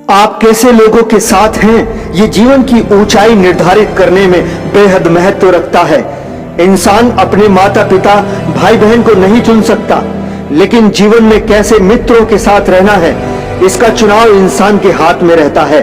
आप कैसे लोगों के साथ हैं, ये जीवन की ऊंचाई निर्धारित करने में बेहद महत्व रखता है। इंसान अपने माता पिता भाई बहन को नहीं चुन सकता, लेकिन जीवन में कैसे मित्रों के साथ रहना है, इसका चुनाव इंसान के हाथ में रहता है।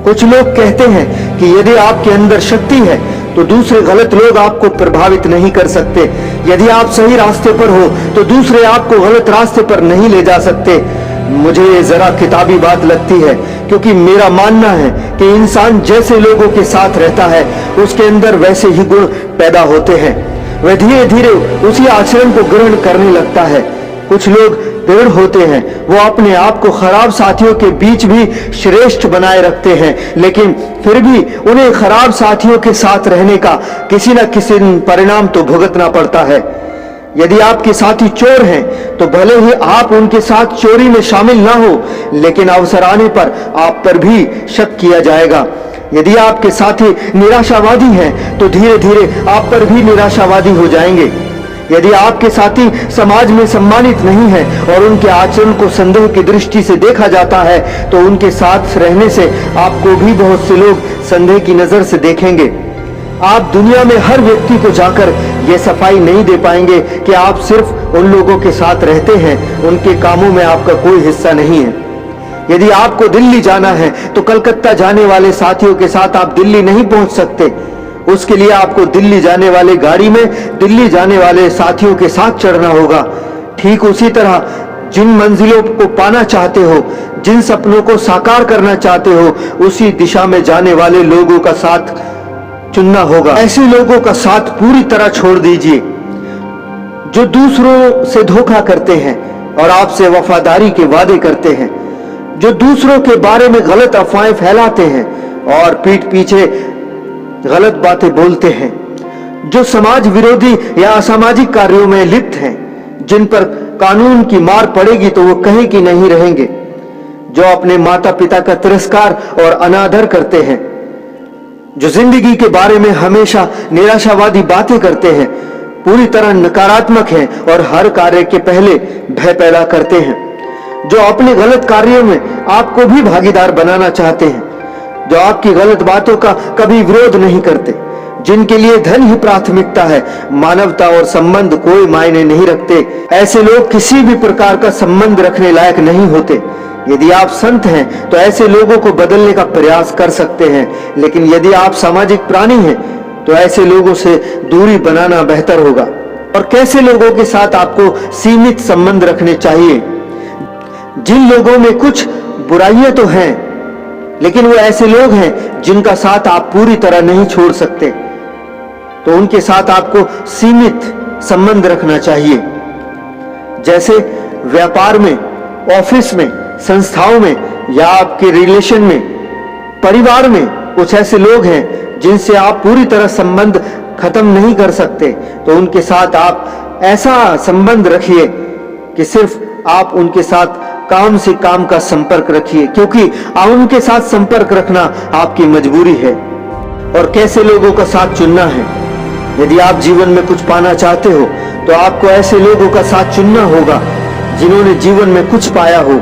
कुछ लोग कहते हैं कि यदि आपके अंदर शक्ति है तो दूसरे गलत लोग आपको प्रभावित नहीं कर सकते। यदि आप सही रास्ते पर हो तो दूसरे आपको गलत रास्ते पर नहीं ले जा सकते। मुझे ये जरा किताबी बात लगती है, क्योंकि मेरा मानना है कि इंसान जैसे लोगों के साथ रहता है उसके अंदर वैसे ही गुण पैदा होते हैं। वह धीरे धीरे उसी आचरण को ग्रहण करने लगता है। कुछ लोग दृढ़ होते हैं, वो अपने आप को खराब साथियों के बीच भी श्रेष्ठ बनाए रखते हैं, लेकिन फिर भी उन्हें खराब साथियों के साथ रहने का किसी न किसी परिणाम तो भुगतना पड़ता है। यदि आपके साथी चोर हैं तो भले ही आप उनके साथ चोरी में शामिल ना हो, लेकिन अवसर आने पर आप पर भी शक किया जाएगा। यदि आपके साथी निराशावादी हैं तो धीरे धीरे आप पर भी निराशावादी हो जाएंगे। यदि आपके साथी समाज में सम्मानित नहीं है और उनके आचरण को संदेह की दृष्टि से देखा जाता है तो उनके साथ रहने से आपको भी बहुत से लोग संदेह की नजर से देखेंगे। आप दुनिया में हर व्यक्ति को जाकर ये सफाई नहीं दे पाएंगे कि आप सिर्फ उन लोगों के साथ रहते हैं, उनके कामों में आपका कोई हिस्सा नहीं है। यदि आपको दिल्ली जाना है तो कलकत्ता जाने वाले साथियों के साथ आप दिल्ली नहीं पहुंच सकते। उसके लिए आपको दिल्ली जाने वाले गाड़ी में दिल्ली जाने वाले साथियों के साथ चढ़ना होगा। ठीक उसी तरह जिन मंजिलों को पाना चाहते हो, जिन सपनों को साकार करना चाहते हो, उसी दिशा में जाने वाले लोगों का साथ चुनना होगा। ऐसे लोगों का साथ पूरी तरह छोड़ दीजिए जो दूसरों से धोखा करते हैं और आपसे वफादारी के वादे करते हैं, जो दूसरों के बारे में गलत अफवाहें फैलाते हैं और पीठ पीछे गलत बातें बोलते हैं, जो समाज विरोधी या असामाजिक कार्यों में लिप्त हैं, जिन पर कानून की मार पड़ेगी तो वो कहीं की नहीं रहेंगे, जो अपने माता पिता का तिरस्कार और अनादर करते हैं, जो जिंदगी के बारे में हमेशा निराशावादी बातें करते हैं, पूरी तरह नकारात्मक हैं और हर कार्य के पहले भय पैदा करते हैं, जो अपने गलत कार्यों में आपको भी भागीदार बनाना चाहते हैं, जो आपकी गलत बातों का कभी विरोध नहीं करते, जिनके लिए धन ही प्राथमिकता है, मानवता और संबंध कोई मायने नहीं रखते। ऐसे लोग किसी भी प्रकार का संबंध रखने लायक नहीं होते। यदि आप संत हैं तो ऐसे लोगों को बदलने का प्रयास कर सकते हैं, लेकिन यदि आप सामाजिक प्राणी हैं तो ऐसे लोगों से दूरी बनाना बेहतर होगा। और कैसे लोगों के साथ आपको सीमित संबंध रखने चाहिए? जिन लोगों में कुछ बुराइयां तो हैं, लेकिन वो ऐसे लोग हैं जिनका साथ आप पूरी तरह नहीं छोड़ सकते, तो उनके साथ आपको सीमित संबंध रखना चाहिए। जैसे व्यापार में, ऑफिस में, संस्थाओं में या आपके रिलेशन में, परिवार में कुछ ऐसे लोग हैं जिनसे आप पूरी तरह संबंध खत्म नहीं कर सकते, तो उनके साथ आप ऐसा संबंध रखिए कि सिर्फ आप उनके साथ काम से काम का संपर्क रखिए, क्योंकि उनके साथ संपर्क रखना आपकी मजबूरी है। और कैसे लोगों का साथ चुनना है? यदि आप जीवन में कुछ पाना चाहते हो तो आपको ऐसे लोगों का साथ चुनना होगा जिन्होंने जीवन में कुछ पाया हो।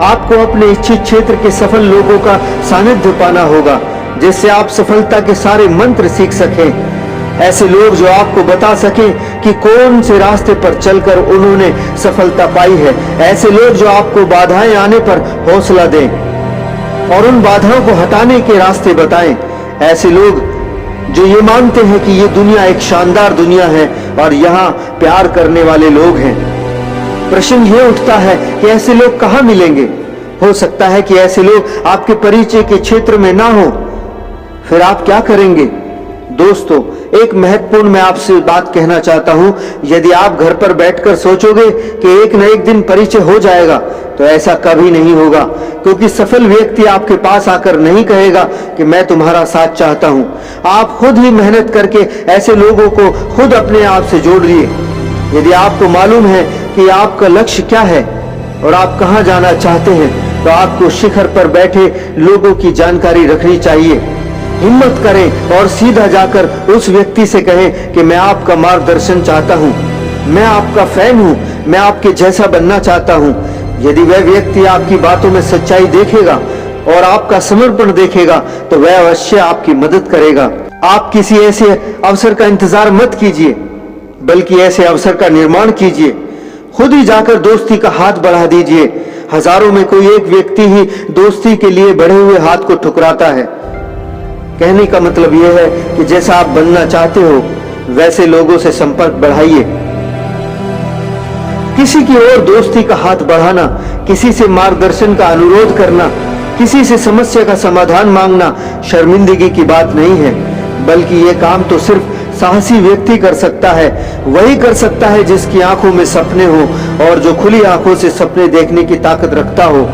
आपको अपने इच्छित क्षेत्र के सफल लोगों का सानिध्य पाना होगा, जिससे आप सफलता के सारे मंत्र सीख सकें। ऐसे लोग जो आपको बता सकें कि कौन से रास्ते पर चलकर उन्होंने सफलता पाई है। ऐसे लोग जो आपको बाधाएं आने पर हौसला दें और उन बाधाओं को हटाने के रास्ते बताएं। ऐसे लोग जो ये मानते हैं कि ये दुनिया एक शानदार दुनिया है और यहाँ प्यार करने वाले लोग हैं। प्रश्न ये उठता है कि ऐसे लोग कहाँ मिलेंगे? हो सकता है कि ऐसे लोग आपके परिचय के क्षेत्र में ना हो, फिर आप क्या करेंगे? दोस्तों, एक महत्वपूर्ण मैं आपसे बात कहना चाहता हूं। यदि आप घर पर बैठकर सोचोगे कि एक न एक दिन परिचय हो जाएगा, तो ऐसा कभी नहीं होगा, क्योंकि सफल व्यक्ति आपके पास आकर नहीं कहेगा कि मैं तुम्हारा साथ चाहता हूं। आप खुद ही मेहनत करके ऐसे लोगों को खुद अपने आप से जोड़िए। यदि आपको मालूम है कि आपका लक्ष्य क्या है और आप कहां जाना चाहते हैं, तो आपको शिखर पर बैठे लोगों की जानकारी रखनी चाहिए। हिम्मत करें और सीधा जाकर उस व्यक्ति से कहें कि मैं आपका मार्गदर्शन चाहता हूं, मैं आपका फैन हूं, मैं आपके जैसा बनना चाहता हूं। यदि वह व्यक्ति आपकी बातों में सच्चाई देखेगा और आपका समर्पण देखेगा तो वह अवश्य आपकी मदद करेगा। आप किसी ऐसे अवसर का इंतजार मत कीजिए, बल्कि ऐसे अवसर का निर्माण कीजिए। खुद ही जाकर दोस्ती का हाथ बढ़ा दीजिए। हजारों में कोई एक व्यक्ति ही दोस्ती के लिए बढ़े हुए हाथ को ठुकराता है। कहने का मतलब यह है कि जैसा आप बनना चाहते हो वैसे लोगों से संपर्क बढ़ाइए। किसी की ओर दोस्ती का हाथ बढ़ाना, किसी से मार्गदर्शन का अनुरोध करना, किसी से समस्या का समाधान मांगना शर्मिंदगी की बात नहीं है, बल्कि यह काम तो सिर्फ साहसी व्यक्ति कर सकता है। वही कर सकता है जिसकी आंखों में सपने हो और जो खुली आंखों से सपने देखने की ताकत रखता हो।